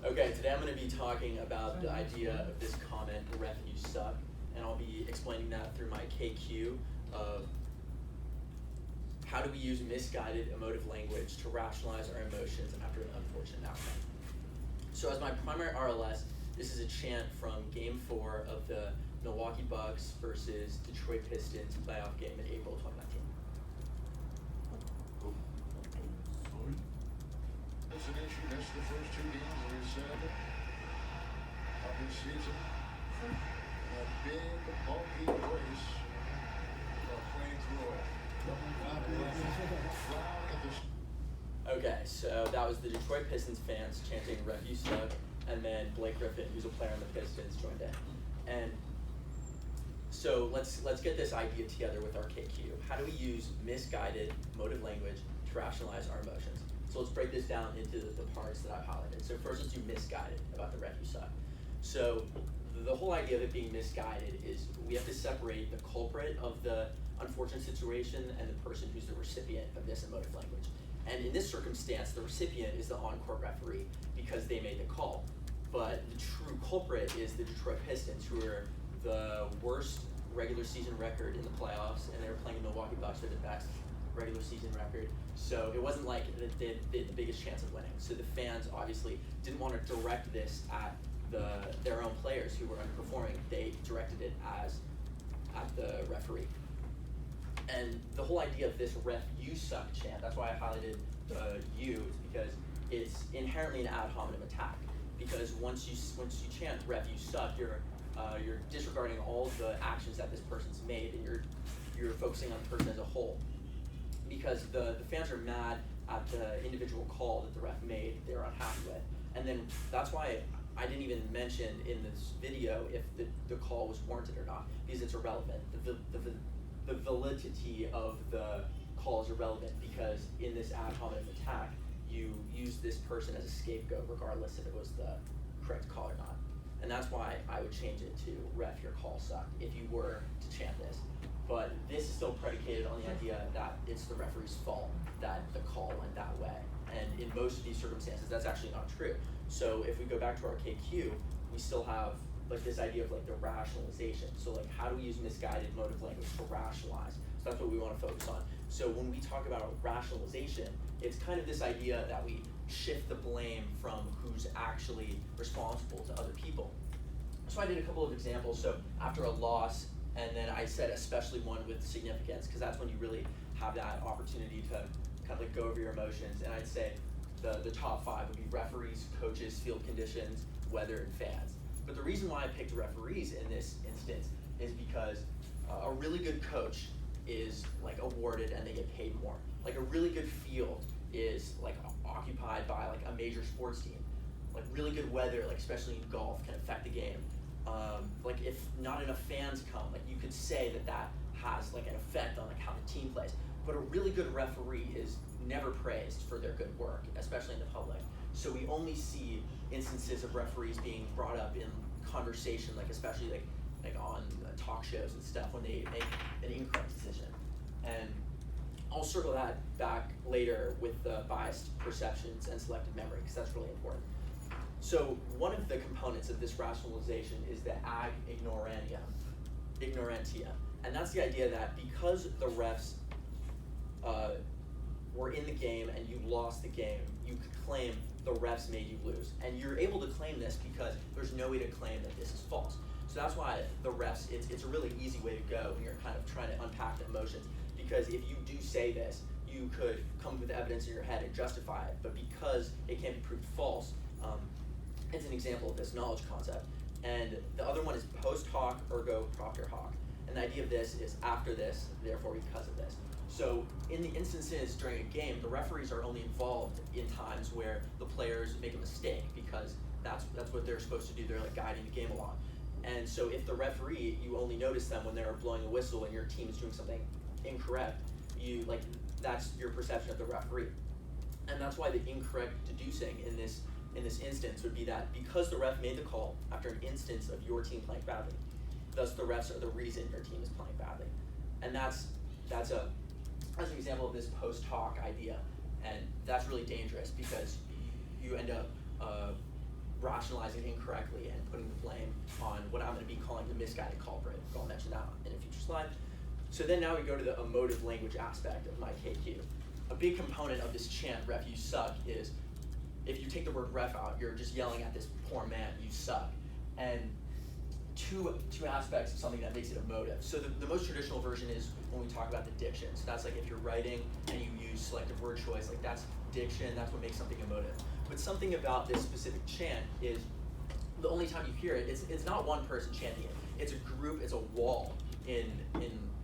Okay, today I'm going to be talking about the idea of this comment, ref you suck, and I'll be explaining that through my KQ of how do we use misguided emotive language to rationalize our emotions after an unfortunate outcome. So as my primary RLS, this is a chant from Game 4 of the Milwaukee Bucks versus Detroit Pistons playoff game in April 2019. It's an issue. That's the first two games we said of this season. A big, bulky race playing through it. Okay, so that was the Detroit Pistons fans chanting "Ref you suck," and then Blake Griffin, who's a player on the Pistons, joined in. And so let's get this idea together with our KQ. How do we use misguided emotive language to rationalize our emotions? So let's break this down into the parts that I've highlighted. So first, let's do misguided about the ref you suck. So the whole idea of it being misguided is we have to separate the culprit of the unfortunate situation and the person who's the recipient of this emotive language. And in this circumstance, the recipient is the on-court referee because they made the call. But the true culprit is the Detroit Pistons, who are the worst regular season record in the playoffs, and they were playing the Milwaukee Bucks for the best regular season record. So it wasn't like they had the biggest chance of winning. So the fans obviously didn't want to direct this at their own players who were underperforming. They directed it at the referee. And the whole idea of this ref you suck chant, that's why I highlighted the you, is because it's inherently an ad hominem attack. Because once you chant ref you suck, you're disregarding all the actions that this person's made, and you're focusing on the person as a whole. Because the fans are mad at the individual call that the ref made, they're unhappy with. And then that's why I didn't even mention in this video if the call was warranted or not, because it's irrelevant. The validity of the call is irrelevant because in this ad hominem attack, you use this person as a scapegoat regardless if it was the correct call or not. And that's why I would change it to ref your call sucked if you were to chant this. But this is still predicated on the idea that it's the referee's fault that the call went that way. And in most of these circumstances, that's actually not true. So if we go back to our KQ, we still have like this idea of like the rationalization. So like how do we use misguided emotive language to rationalize? So that's what we want to focus on. So when we talk about rationalization, it's kind of this idea that we shift the blame from who's actually responsible to other people. So I did a couple of examples. So after a loss, and then I said especially one with significance, because that's when you really have that opportunity to kind of like go over your emotions. And I'd say the top 5 would be referees, coaches, field conditions, weather, and fans. But the reason why I picked referees in this instance is because a really good coach is like awarded and they get paid more. Like a really good field is like occupied by like a major sports team. Like really good weather, like especially in golf, can affect the game. Like if not enough fans come, like you could say that has like an effect on like how the team plays. But a really good referee is never praised for their good work, especially in the public. So we only see instances of referees being brought up in conversation, like especially like on talk shows and stuff when they make an incorrect decision. And I'll circle that back later with the biased perceptions and selective memory, because that's really important. So one of the components of this rationalization is the ad ignorantia. And that's the idea that because the refs were in the game and you lost the game, you could claim the refs made you lose. And you're able to claim this because there's no way to claim that this is false. So that's why the refs, it's a really easy way to go when you're kind of trying to unpack the emotions. Because if you do say this, you could come up with evidence in your head and justify it. But because it can't be proved false, it's an example of this knowledge concept. And the other one is post hoc, ergo propter hoc. And the idea of this is after this, therefore because of this. So in the instances during a game, the referees are only involved in times where the players make a mistake, because that's what they're supposed to do. They're like guiding the game along. And so if the referee, you only notice them when they're blowing a whistle and your team is doing something incorrect, that's your perception of the referee. And that's why the incorrect deducing in this instance would be that because the ref made the call after an instance of your team playing badly, thus the refs are the reason your team is playing badly. And that's an example of this post hoc idea. And that's really dangerous because you end up rationalizing incorrectly and putting the blame on what I'm going to be calling the misguided culprit. I'll mention that in a future slide. So then now we go to the emotive language aspect of my KQ. A big component of this chant, ref, you suck, is if you take the word ref out, you're just yelling at this poor man, you suck. And two aspects of something that makes it emotive. So the most traditional version is when we talk about the diction. So that's like if you're writing and you use selective word choice, like that's diction, that's what makes something emotive. But something about this specific chant is the only time you hear it, it's not one person chanting it. It's a group, it's a wall in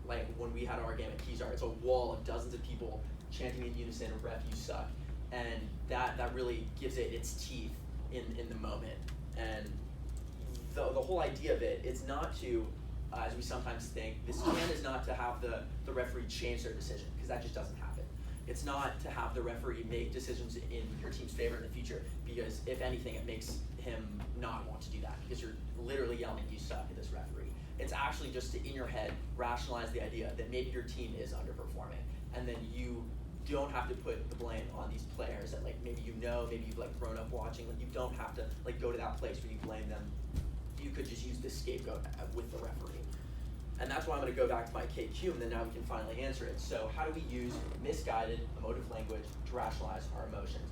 like when we had our game at Keysar, it's a wall of dozens of people chanting in unison, ref, you suck. And that really gives it its teeth in the moment. And the whole idea of it is not to, as we sometimes think, this chant is not to have the referee change their decision, because that just doesn't happen. It's not to have the referee make decisions in your team's favor in the future, because if anything, it makes him not want to do that, because you're literally yelling, you suck at this referee. It's actually just to, in your head, rationalize the idea that maybe your team is underperforming, and then you don't have to put the blame on these players that like maybe maybe you've like grown up watching, like you don't have to like go to that place where you blame them. You could just use this scapegoat with the referee. And that's why I'm going to go back to my KQ, and then now we can finally answer it. So how do we use misguided emotive language to rationalize our emotions?